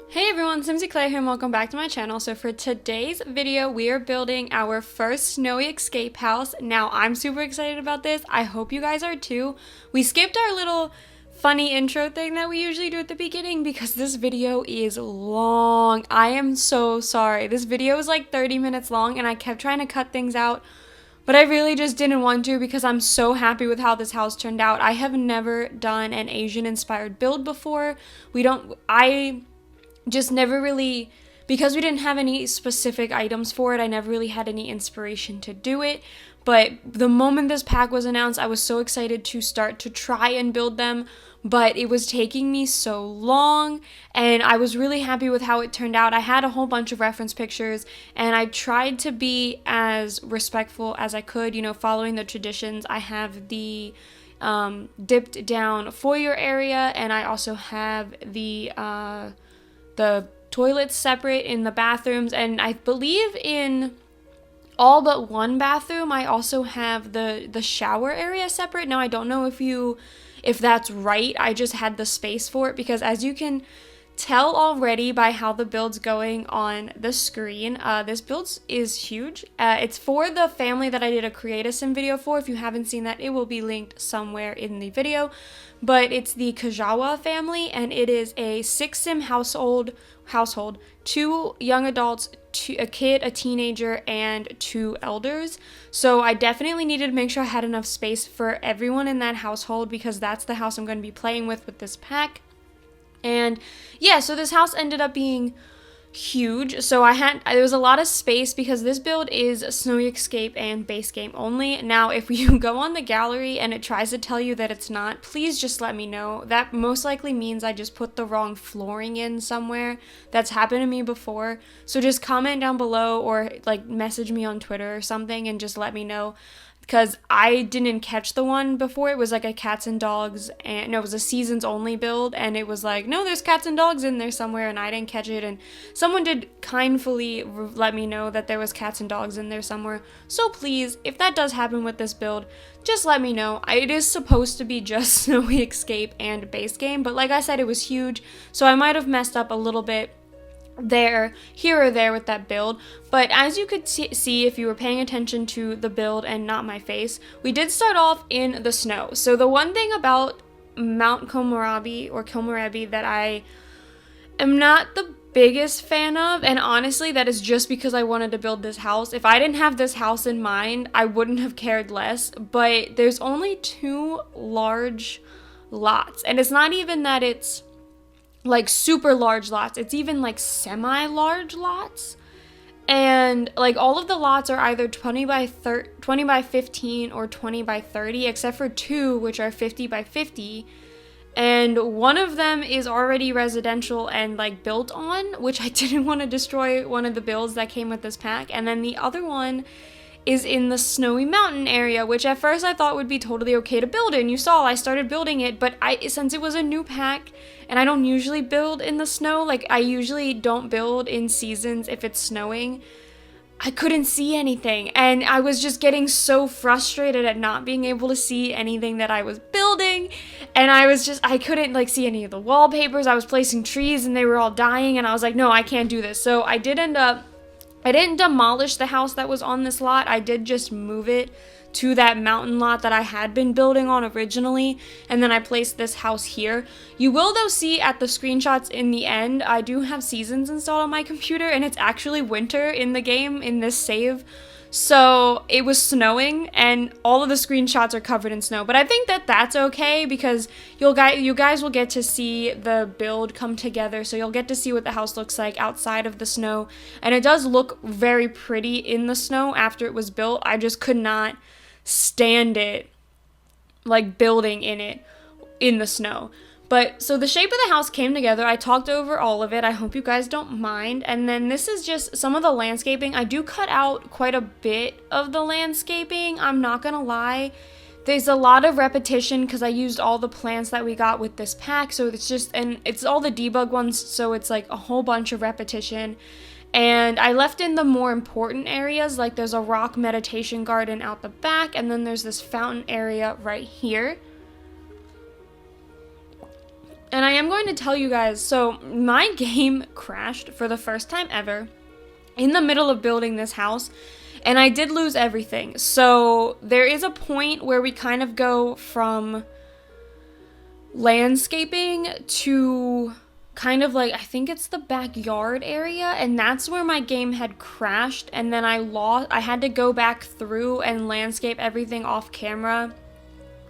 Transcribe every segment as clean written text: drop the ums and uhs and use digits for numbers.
Hey everyone, Simsy Clay here and welcome back to my channel. So for today's video, we are building our first snowy escape house. Now I'm super excited about this. I hope you guys are too. We skipped our little funny intro thing that we usually do at the beginning because this video is long. I am so sorry. This video is like 30 minutes long and I kept trying to cut things out, but I really just didn't want to because I'm so happy with how this house turned out. I have never done an Asian inspired build before. I just never really, because we didn't have any specific items for it, I never really had any inspiration to do it. But the moment this pack was announced, I was so excited to start to try and build them, but it was taking me so long, and I was really happy with how it turned out. I had a whole bunch of reference pictures, and I tried to be as respectful as I could, following the traditions. I have the dipped down foyer area, and I also have the toilets separate in the bathrooms, and I believe in all but one bathroom I also have the shower area separate. Now I don't know if that's right. I just had the space for it because, as you can tell already by how the build's going on the screen, this build is huge. It's for the family that I did a create a sim video for. If you haven't seen that, it will be linked somewhere in the video, but it's the Kajawa family, and it is a 6 sim household, 2 young adults, a kid, a teenager, and 2 elders. So I definitely needed to make sure I had enough space for everyone in that household because that's the house I'm going to be playing with this pack. And yeah, so this house ended up being huge. So there was a lot of space because this build is Snowy Escape and base game only. Now, if you go on the gallery and it tries to tell you that it's not, please just let me know. That most likely means I just put the wrong flooring in somewhere. That's happened to me before. So just comment down below or message me on Twitter or something and just let me know, because I didn't catch the one before. It was like a cats and dogs, and no, it was a seasons only build, and it was like, no, there's cats and dogs in there somewhere, and I didn't catch it, and someone did kindly let me know that there was cats and dogs in there somewhere. So please, if that does happen with this build, just let me know. It is supposed to be just Snowy Escape and base game, but like I said, it was huge, so I might have messed up a little bit here or there with that build. But as you could see if you were paying attention to the build and not my face, we did start off in the snow. So the one thing about Mount Komorebi that I am not the biggest fan of, and honestly that is just because I wanted to build this house. If I didn't have this house in mind, I wouldn't have cared less, but there's only 2 large lots, and it's not even that it's like super large lots, it's even like semi-large lots, and like all of the lots are either 20 by 15 or 20 by 30, except for 2 which are 50 by 50, and one of them is already residential and like built on, which I didn't want to destroy one of the builds that came with this pack, and then the other one is in the snowy mountain area, which at first I thought would be totally okay to build in. You saw I started building it, but since it was a new pack and I don't usually build in the snow, like I usually don't build in seasons if it's snowing, I couldn't see anything, and I was just getting so frustrated at not being able to see anything that I was building, and I couldn't see any of the wallpapers. I was placing trees and they were all dying, and I was like, no, I can't do this. So I didn't demolish the house that was on this lot. I did just move it to that mountain lot that I had been building on originally, and then I placed this house here. You will though see at the screenshots in the end, I do have seasons installed on my computer, and it's actually winter in the game in this save. So it was snowing, and all of the screenshots are covered in snow. But I think that that's okay because you guys will get to see the build come together. So you'll get to see what the house looks like outside of the snow. And it does look very pretty in the snow after it was built. I just could not stand it, like building in it in the snow. But so the shape of the house came together. I talked over all of it. I hope you guys don't mind. And then this is just some of the landscaping. I do cut out quite a bit of the landscaping, I'm not gonna lie. There's a lot of repetition because I used all the plants that we got with this pack. So it's all the debug ones. So it's like a whole bunch of repetition. And I left in the more important areas, like there's a rock meditation garden out the back. And then there's this fountain area right here. And I am going to tell you guys, so my game crashed for the first time ever in the middle of building this house, and I did lose everything. So there is a point where we kind of go from landscaping to kind of like, I think it's the backyard area, and that's where my game had crashed, and then I had to go back through and landscape everything off camera.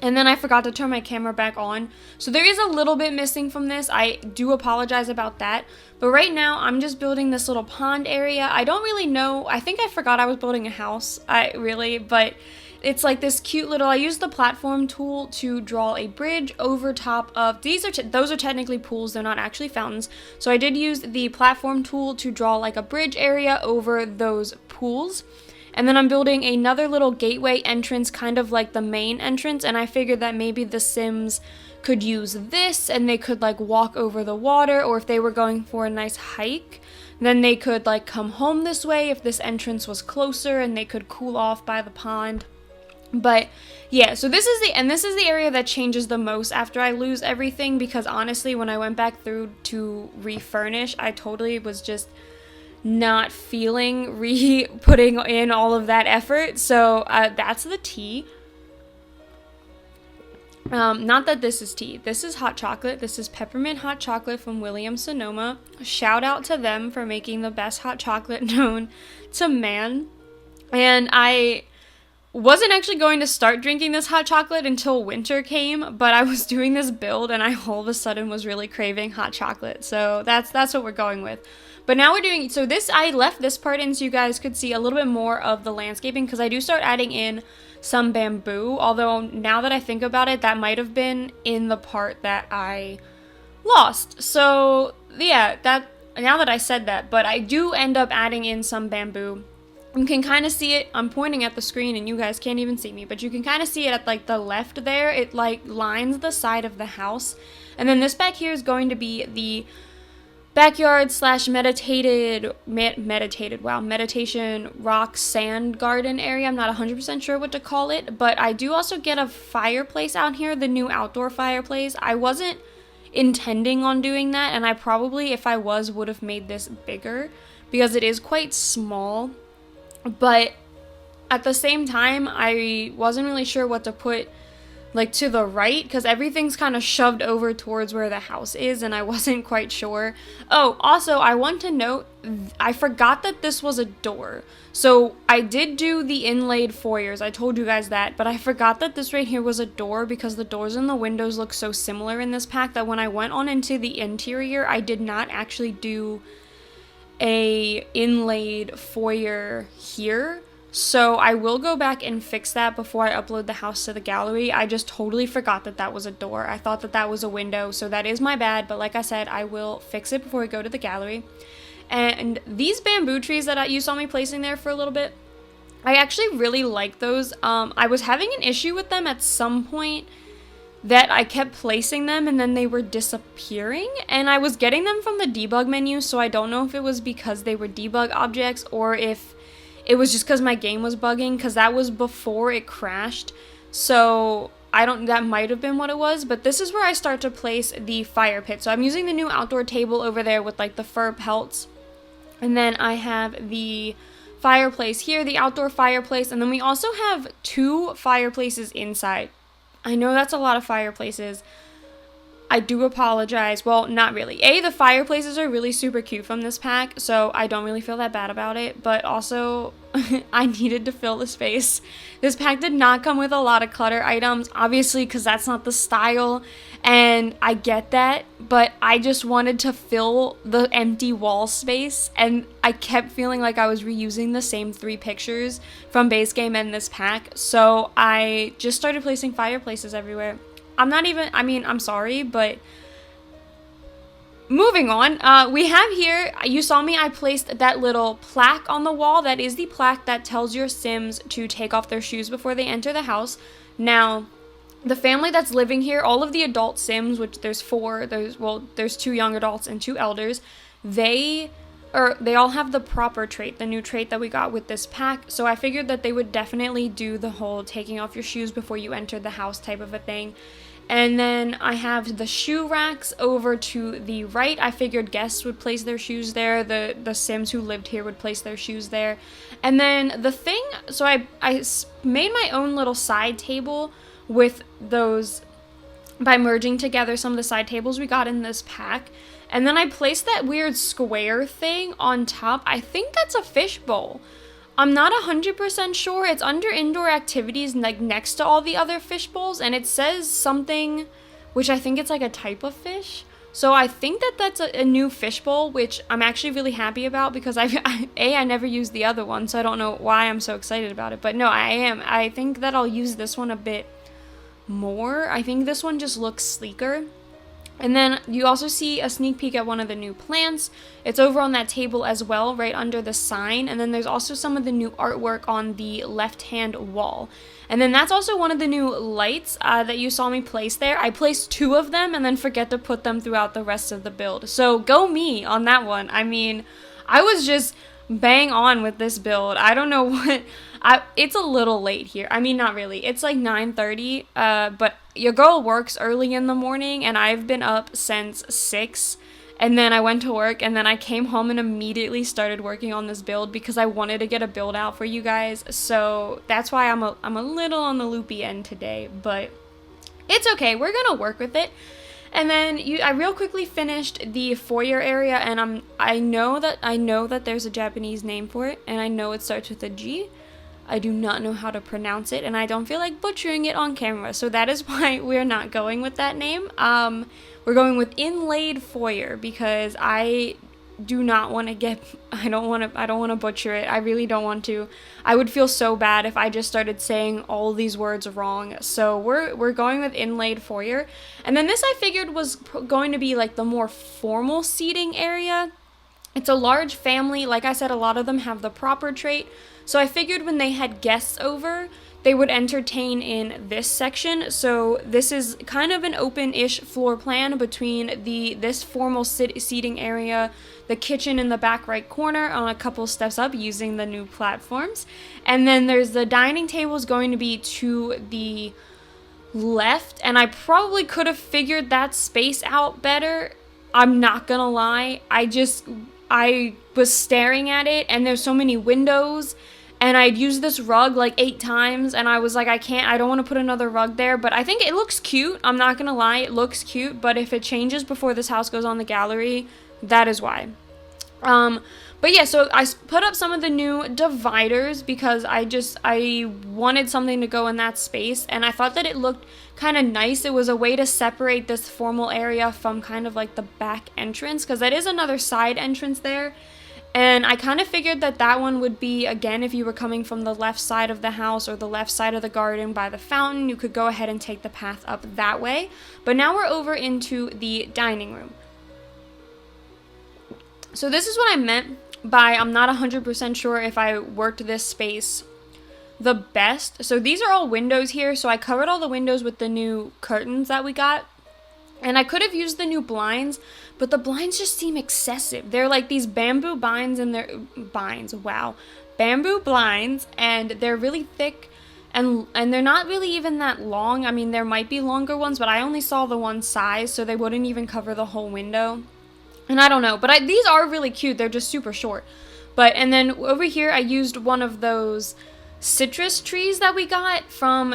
And then I forgot to turn my camera back on. So there is a little bit missing from this. I do apologize about that. But right now, I'm just building this little pond area. I don't really know. I think I forgot I was building a house. But it's like this cute little, I used the platform tool to draw a bridge over top of, those are technically pools. They're not actually fountains. So I did use the platform tool to draw like a bridge area over those pools. And then I'm building another little gateway entrance, kind of like the main entrance, and I figured that maybe the Sims could use this and they could like walk over the water, or if they were going for a nice hike, then they could like come home this way if this entrance was closer, and they could cool off by the pond. But yeah, so this is the area that changes the most after I lose everything, because honestly, when I went back through to refurnish, I totally was just not feeling putting in all of that effort. So that's the tea. Not that this is tea. This is hot chocolate. This is peppermint hot chocolate from Williams-Sonoma. Shout out to them for making the best hot chocolate known to man. And I wasn't actually going to start drinking this hot chocolate until winter came, but I was doing this build and I all of a sudden was really craving hot chocolate. So that's what we're going with. But now we're doing, so this, I left this part in so you guys could see a little bit more of the landscaping, because I do start adding in some bamboo, although now that I think about it, that might have been in the part that I lost. So yeah, now that I said that, but I do end up adding in some bamboo. You can kind of see it, I'm pointing at the screen and you guys can't even see me, but you can kind of see it at like the left there. It like lines the side of the house. And then this back here is going to be the backyard / meditation rock sand garden area. I'm not 100% sure what to call it, but I do also get a fireplace out here, the new outdoor fireplace. I wasn't intending on doing that, and I probably, if I was, would have made this bigger because it is quite small. But at the same time, I wasn't really sure what to put like to the right, because everything's kind of shoved over towards where the house is, and I wasn't quite sure. Oh, also, I want to note, I forgot that this was a door. So I did do the inlaid foyers, I told you guys that, but I forgot that this right here was a door, because the doors and the windows look so similar in this pack that when I went on into the interior, I did not actually do a inlaid foyer here. So I will go back and fix that before I upload the house to the gallery. I just totally forgot that that was a door. I thought that that was a window, so that is my bad. But like I said, I will fix it before we go to the gallery. And these bamboo trees that you saw me placing there for a little bit, I actually really like those. I was having an issue with them at some point that I kept placing them and then they were disappearing. And I was getting them from the debug menu, so I don't know if it was because they were debug objects or if it was just because my game was bugging, because that was before it crashed. So that might have been what it was, but this is where I start to place the fire pit. So I'm using the new outdoor table over there with like the fur pelts. And then I have the fireplace here, the outdoor fireplace. And then we also have 2 fireplaces inside. I know that's a lot of fireplaces. I do apologize. Well, not really. The fireplaces are really super cute from this pack, so I don't really feel that bad about it. But also, I needed to fill the space. This pack did not come with a lot of clutter items, obviously, because that's not the style. And I get that, but I just wanted to fill the empty wall space. And I kept feeling like I was reusing the same 3 pictures from base game and this pack. So I just started placing fireplaces everywhere. I'm sorry, but moving on, we have here, you saw me, I placed that little plaque on the wall. That is the plaque that tells your Sims to take off their shoes before they enter the house. Now, the family that's living here, all of the adult Sims, which there's 4, there's 2 young adults and 2 elders, they all have the proper trait, the new trait that we got with this pack. So I figured that they would definitely do the whole taking off your shoes before you enter the house type of a thing. And then I have the shoe racks over to the right. I figured guests would place their shoes there. The Sims who lived here would place their shoes there. And then the thing, so I made my own little side table with those, by merging together some of the side tables we got in this pack. And then I placed that weird square thing on top. I think that's a fishbowl. I'm not 100% sure. It's under indoor activities, like next to all the other fish bowls, and it says something, which I think it's like a type of fish. So I think that that's a new fish bowl, which I'm actually really happy about because I never used the other one, so I don't know why I'm so excited about it. But no, I am. I think that I'll use this one a bit more. I think this one just looks sleeker. And then you also see a sneak peek at one of the new plants. It's over on that table as well, right under the sign. And then there's also some of the new artwork on the left-hand wall. And then that's also one of the new lights that you saw me place there. I placed 2 of them and then forget to put them throughout the rest of the build. So go me on that one. I mean, I was just bang on with this build. I don't know what... it's a little late here. I mean, not really. It's like 9:30, but your girl works early in the morning, and I've been up since 6, and then I went to work, and then I came home and immediately started working on this build because I wanted to get a build out for you guys, so that's why I'm a little on the loopy end today, but it's okay. We're gonna work with it. And then I real quickly finished the foyer area, and I know that there's a Japanese name for it, and I know it starts with a G. I do not know how to pronounce it, and I don't feel like butchering it on camera, so that is why we're not going with that name. We're going with inlaid foyer because I do not want to get, I don't want to butcher it. I really don't want to. I would feel so bad if I just started saying all these words wrong. So we're going with inlaid foyer. And then this I figured was going to be like the more formal seating area. It's a large family. Like I said, a lot of them have the proper trait. So I figured when they had guests over, they would entertain in this section. So this is kind of an open-ish floor plan between this formal seating area, the kitchen in the back right corner on a couple steps up using the new platforms. And then there's the dining tables going to be to the left. And I probably could have figured that space out better. I'm not gonna lie. I was staring at it and there's so many windows. And I'd used this rug like 8 times, and I was like, I don't want to put another rug there, but I think it looks cute. I'm not gonna lie, it looks cute, but if it changes before this house goes on the gallery, that is why. But yeah, so I put up some of the new dividers because I wanted something to go in that space, and I thought that it looked kind of nice. It was a way to separate this formal area from kind of like the back entrance, because that is another side entrance there. And I kind of figured that one would be, again, if you were coming from the left side of the house or the left side of the garden by the fountain, you could go ahead and take the path up that way. But now we're over into the dining room. So this is what I meant by I'm not 100% sure if I worked this space the best. So these are all windows here. So I covered all the windows with the new curtains that we got. And I could have used the new blinds, but the blinds just seem excessive. They're like these bamboo blinds and bamboo blinds, and they're really thick, and they're not really even that long. I mean, there might be longer ones, but I only saw the one size, so they wouldn't even cover the whole window. And I don't know, but these are really cute. They're just super short. And then over here, I used one of those citrus trees that we got from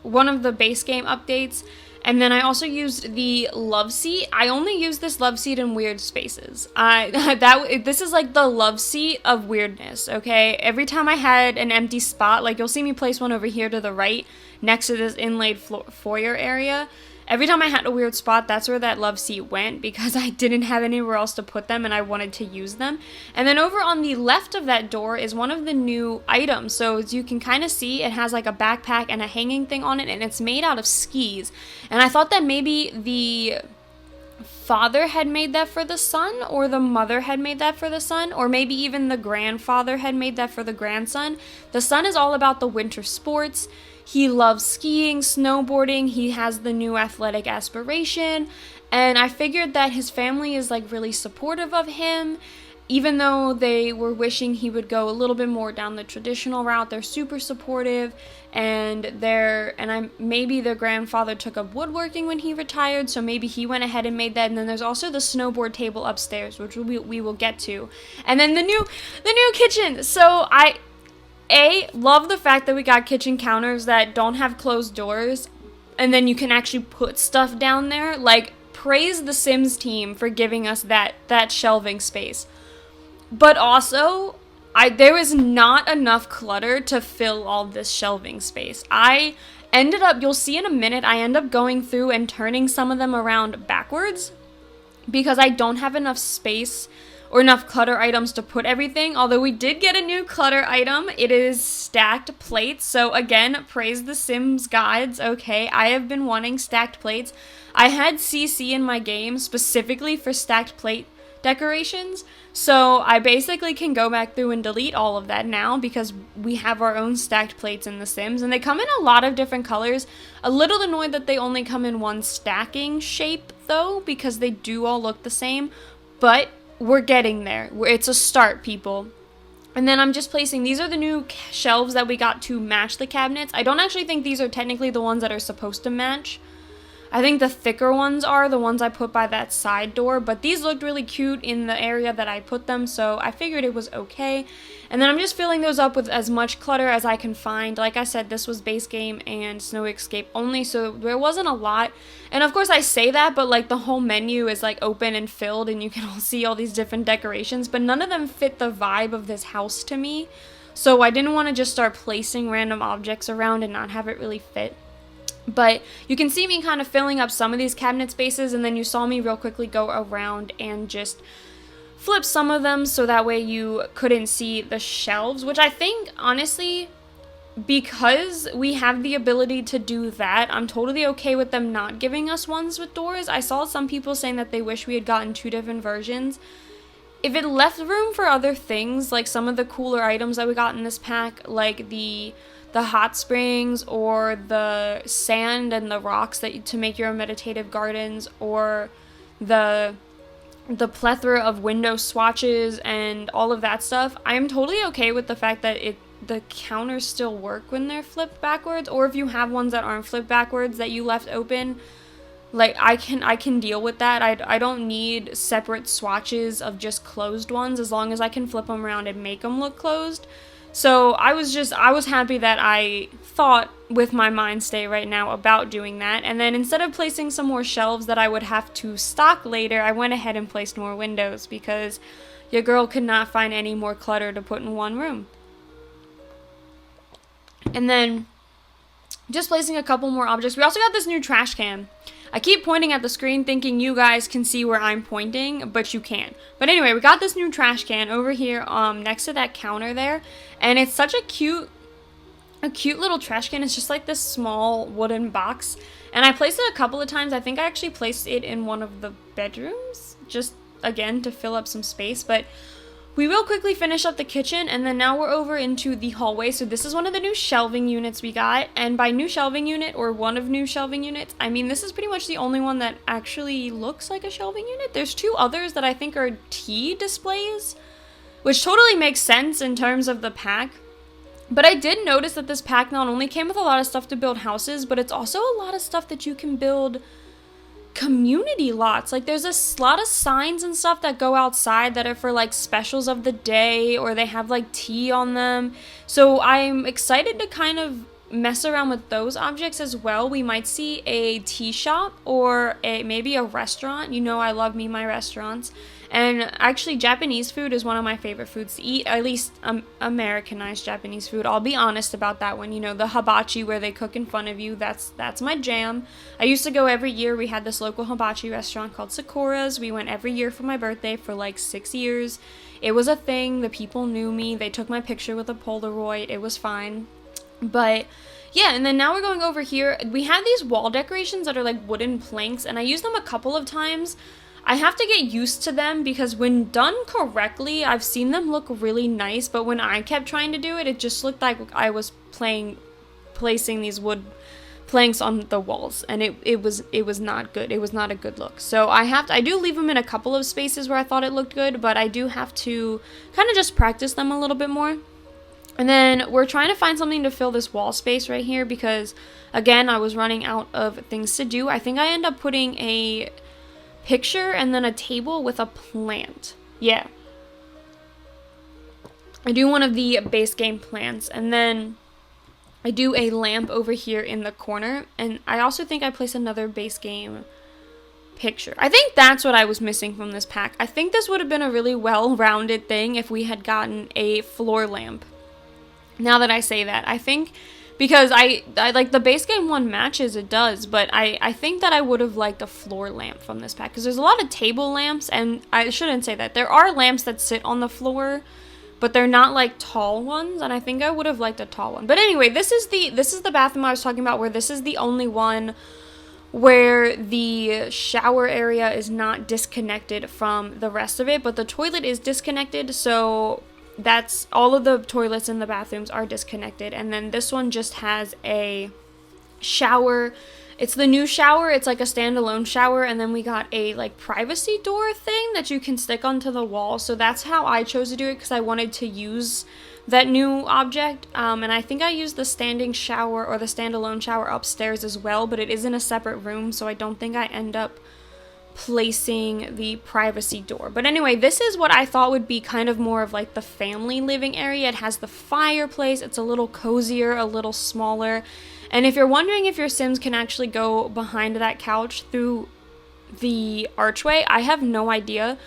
one of the base game updates. And then I also used the love seat. I only use this love seat in weird spaces. This is like the love seat of weirdness, okay? Every time I had an empty spot, like you'll see me place one over here to the right next to this inlaid foyer area. Every time I had a weird spot, that's where that love seat went because I didn't have anywhere else to put them and I wanted to use them. And then over on the left of that door is one of the new items. So as you can kind of see, it has like a backpack and a hanging thing on it, and it's made out of skis. And I thought that maybe the father had made that for the son, or the mother had made that for the son, or maybe even the grandfather had made that for the grandson. The son is all about the winter sports. He loves skiing, snowboarding, he has the new athletic aspiration, and I figured that his family is like really supportive of him. even though they were wishing he would go a little bit more down the traditional route, they're super supportive, and maybe their grandfather took up woodworking when he retired, so maybe he went ahead and made that. And then there's also the snowboard table upstairs, which we will get to, and then the new kitchen. So I love the fact that we got kitchen counters that don't have closed doors, and then you can actually put stuff down there. Like, praise the Sims team for giving us that shelving space. But also, there was not enough clutter to fill all this shelving space. I ended up, you'll see in a minute, I end up going through and turning some of them around backwards because I don't have enough space or enough clutter items to put everything. Although we did get a new clutter item. It is stacked plates. So again, praise the Sims guides. Okay, I have been wanting stacked plates. I had CC in my game specifically for stacked plate decorations, so I basically can go back through and delete all of that now because we have our own stacked plates in The Sims, and they come in a lot of different colors. A little annoyed that they only come in one stacking shape though, because they do all look the same, but we're getting there. It's a start, people. And then I'm just placing, these are the new shelves that we got to match the cabinets. I don't actually think these are technically the ones that are supposed to match. I think the thicker ones are the ones I put by that side door, but these looked really cute in the area that I put them, so I figured it was okay. And then I'm just filling those up with as much clutter as I can find. Like I said, this was base game and Snow Escape only, so there wasn't a lot. And of course I say that, but like the whole menu is like open and filled and you can all see all these different decorations, but none of them fit the vibe of this house to me. So I didn't want to just start placing random objects around and not have it really fit. But you can see me kind of filling up some of these cabinet spaces, and then you saw me real quickly go around and just flip some of them so that way you couldn't see the shelves, which I think, honestly, because we have the ability to do that, I'm totally okay with them not giving us ones with doors. I saw some people saying that they wish we had gotten 2 different versions. If it left room for other things, like some of the cooler items that we got in this pack, like the hot springs or the sand and the rocks to make your meditative gardens, or the plethora of window swatches and all of that stuff, I am totally okay with the fact that the counters still work when they're flipped backwards, or if you have ones that aren't flipped backwards that you left open. Like, I can deal with that. I don't need separate swatches of just closed ones, as long as I can flip them around and make them look closed. So I was happy that I thought with my mind state right now about doing that. And then instead of placing some more shelves that I would have to stock later, I went ahead and placed more windows because your girl could not find any more clutter to put in one room. And then just placing a couple more objects. We also got this new trash can. I keep pointing at the screen thinking you guys can see where I'm pointing, but you can't. But anyway, we got this new trash can over here next to that counter there, and it's such a cute little trash can. It's just like this small wooden box, and I placed it a couple of times. I think I actually placed it in one of the bedrooms, just again to fill up some space, but we will quickly finish up the kitchen, and then now we're over into the hallway. So this is one of the new shelving units we got, and by new shelving unit, or one of new shelving units, I mean this is pretty much the only one that actually looks like a shelving unit. There's 2 others that I think are tea displays, which totally makes sense in terms of the pack. But I did notice that this pack not only came with a lot of stuff to build houses, but it's also a lot of stuff that you can build community lots. Like, there's a lot of signs and stuff that go outside that are for like specials of the day, or they have like tea on them. So I'm excited to kind of mess around with those objects as well. We might see a tea shop or maybe a restaurant. You know, I love my restaurants. And actually, Japanese food is one of my favorite foods to eat, at least Americanized Japanese food. I'll be honest about that one. You know, the hibachi where they cook in front of you, that's my jam. I used to go every year. We had this local hibachi restaurant called Sakura's. We went every year for my birthday for like 6 years. It was a thing. The people knew me. They took my picture with a Polaroid. It was fine. But yeah, and then now we're going over here. We have these wall decorations that are like wooden planks, and I used them a couple of times. I have to get used to them because when done correctly, I've seen them look really nice, but when I kept trying to do it, it just looked like I was placing these wood planks on the walls, and it was not good. It was not a good look. So I do leave them in a couple of spaces where I thought it looked good, but I do have to kind of just practice them a little bit more. And then we're trying to find something to fill this wall space right here because, again, I was running out of things to do. I think I end up putting a picture and then a table with a plant. Yeah. I do one of the base game plants, and then I do a lamp over here in the corner, and I also think I place another base game picture. I think that's what I was missing from this pack. I think this would have been a really well-rounded thing if we had gotten a floor lamp. Now that I say that, I think, because I like the base game one matches, it does, but I think that I would have liked a floor lamp from this pack, because there's a lot of table lamps, and I shouldn't say that. There are lamps that sit on the floor, but they're not like tall ones, and I think I would have liked a tall one. But anyway, this is the bathroom I was talking about, where this is the only one where the shower area is not disconnected from the rest of it, but the toilet is disconnected, so that's all of the toilets in the bathrooms are disconnected. And then this one just has a shower. It's the new shower. It's like a standalone shower, and then we got a like privacy door thing that you can stick onto the wall. So that's how I chose to do it, because I wanted to use that new object. And I think I used the standing shower or the standalone shower upstairs as well, but it is in a separate room, so I don't think I end up placing the privacy door. But anyway, this is what I thought would be kind of more of like the family living area. It has the fireplace. It's a little cozier, a little smaller. And if you're wondering if your Sims can actually go behind that couch through the archway, I have no idea.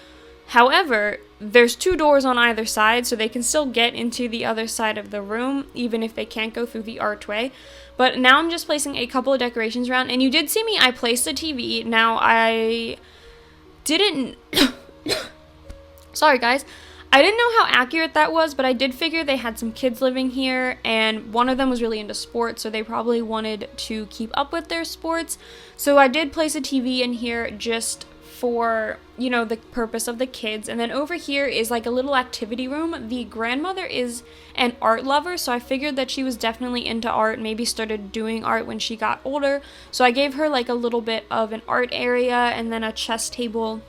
However, there's 2 doors on either side, so they can still get into the other side of the room, even if they can't go through the archway. But now I'm just placing a couple of decorations around, and you did see me, I placed a TV. Now, I didn't... Sorry, guys. I didn't know how accurate that was, but I did figure they had some kids living here, and one of them was really into sports, so they probably wanted to keep up with their sports. So I did place a TV in here just for, you know, the purpose of the kids. And then over here is like a little activity room. The grandmother is an art lover, so I figured that she was definitely into art, maybe started doing art when she got older. So I gave her like a little bit of an art area, and then a chess table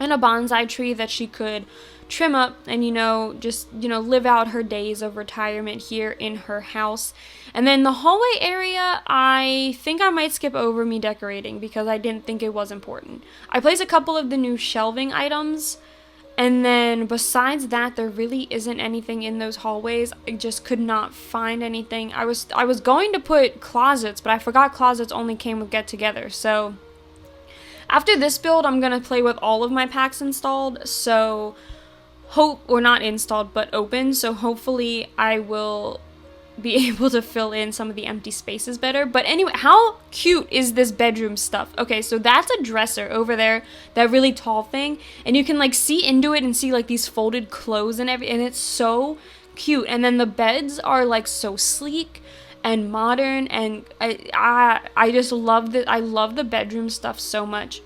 and a bonsai tree that she could trim up and, you know, just, you know, live out her days of retirement here in her house. And then the hallway area, I think I might skip over me decorating because I didn't think it was important. I placed a couple of the new shelving items, and then besides that, there really isn't anything in those hallways. I just could not find anything. I was going to put closets, but I forgot closets only came with get-together. So after this build, I'm going to play with all of my packs installed, so not installed, but open, so hopefully I will be able to fill in some of the empty spaces better. But anyway, how cute is this bedroom stuff? Okay, so that's a dresser over there, that really tall thing, and you can like see into it and see like these folded clothes and everything, and it's so cute. And then the beds are like so sleek and modern, and I just love that. I love the bedroom stuff so much.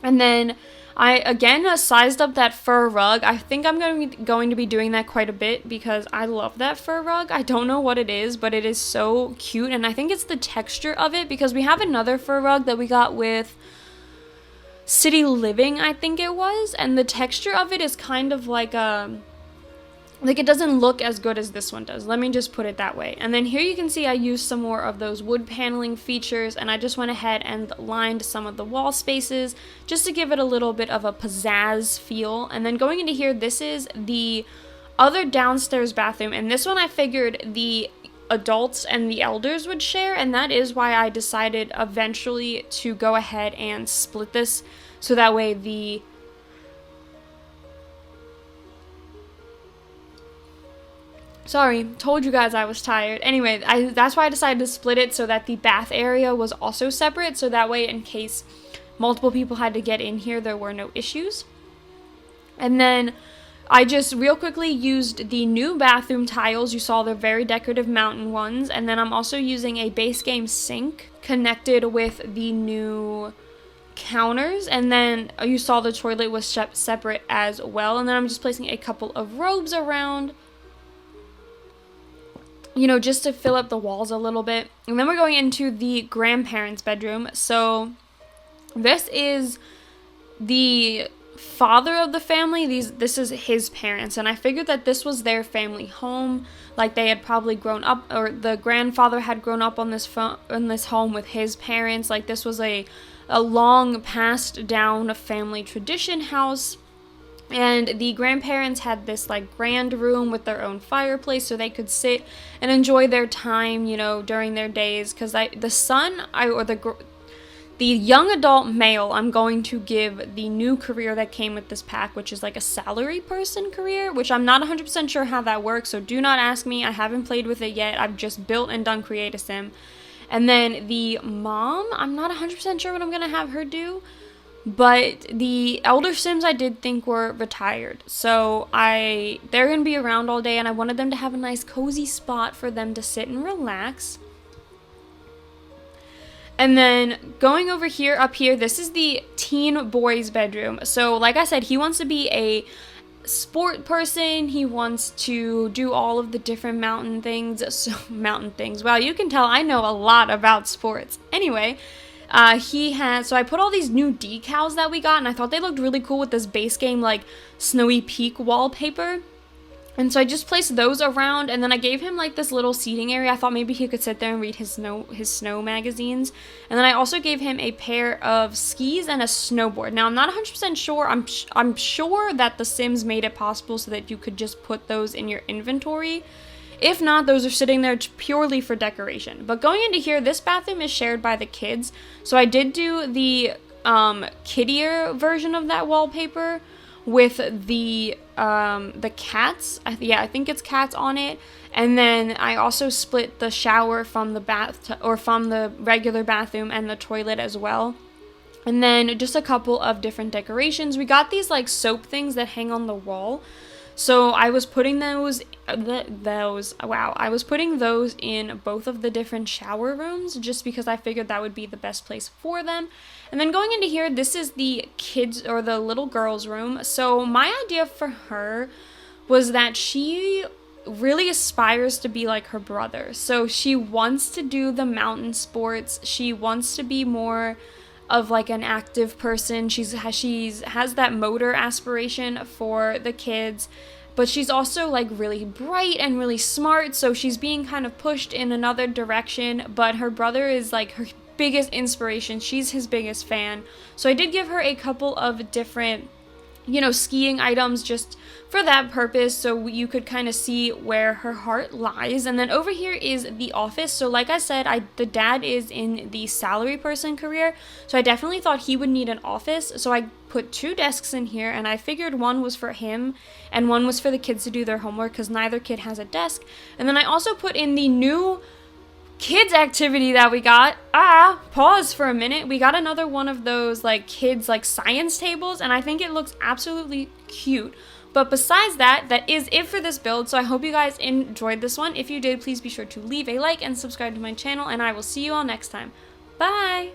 And then I, again, sized up that fur rug. I think I'm going to be doing that quite a bit because I love that fur rug. I don't know what it is, but it is so cute, and I think it's the texture of it, because we have another fur rug that we got with City Living, I think it was, and the texture of it is kind of like it doesn't look as good as this one does. Let me just put it that way. And then here you can see I used some more of those wood paneling features, and I just went ahead and lined some of the wall spaces just to give it a little bit of a pizzazz feel. And then going into here, this is the other downstairs bathroom, and this one I figured the adults and the elders would share, and that is why I decided eventually to go ahead and split this, so that way the Sorry, told you guys I was tired. Anyway, that's why I decided to split it, so that the bath area was also separate, so that way in case multiple people had to get in here, there were no issues. And then I just real quickly used the new bathroom tiles. You saw they're very decorative mountain ones. And then I'm also using a base game sink connected with the new counters, and then you saw the toilet was separate as well. And then I'm just placing a couple of robes around. just to fill up the walls a little bit. And then we're going into the grandparents' bedroom. So this is the father of the family. This is his parents, and I figured that this was their family home. Like, they had probably grown up, or the grandfather had grown up on this home with his parents. Like, this was a long passed down family tradition house. And the grandparents had this like grand room with their own fireplace, so they could sit and enjoy their time, during their days. Because the young adult male, I'm going to give the new career that came with this pack, which is like a salary person career, which I'm not 100% sure how that works, so do not ask me. I haven't played with it yet. I've just built and done Create a Sim. And then the mom, I'm not 100% sure what I'm going to have her do. But the elder Sims I did think were retired. So they're going to be around all day, and I wanted them to have a nice cozy spot for them to sit and relax. And then going over here, up here, this is the teen boy's bedroom. So like I said, he wants to be a sport person. He wants to do all of the different mountain things. Mountain things. Wow, you can tell I know a lot about sports. Anyway, so I put all these new decals that we got, and I thought they looked really cool with this base game, like, Snowy Peak wallpaper. And so I just placed those around, and then I gave him, like, this little seating area. I thought maybe he could sit there and read his snow magazines. And then I also gave him a pair of skis and a snowboard. Now, I'm not 100% sure. I'm sure that The Sims made it possible so that you could just put those in your inventory. If not, those are sitting there purely for decoration. But going into here, this bathroom is shared by the kids. So I did do the kiddier version of that wallpaper with the cats. I think it's cats on it. And then I also split the shower from the regular bathroom and the toilet as well. And then just a couple of different decorations. We got these like soap things that hang on the wall. So I was putting I was putting those in both of the different shower rooms just because I figured that would be the best place for them. And then going into here, this is the kids or the little girl's room. So my idea for her was that she really aspires to be like her brother. So she wants to do the mountain sports. She wants to be more of like an active person. She's has that motor aspiration for the kids, but she's also like really bright and really smart, so she's being kind of pushed in another direction. But her brother is like her biggest inspiration. She's his biggest fan. So I did give her a couple of different skiing items just for that purpose, so you could kind of see where her heart lies. And then over here is the office. So like I said, the dad is in the salary person career, so I definitely thought he would need an office. So I put 2 desks in here, and I figured one was for him and one was for the kids to do their homework because neither kid has a desk. And then I also put in the new kids activity that we got. Pause for a minute. We got another one of those like kids like science tables, and I think it looks absolutely cute. But besides that, that is it for this build. So I hope you guys enjoyed this one. If you did, please be sure to leave a like and subscribe to my channel, and I will see you all next time. Bye!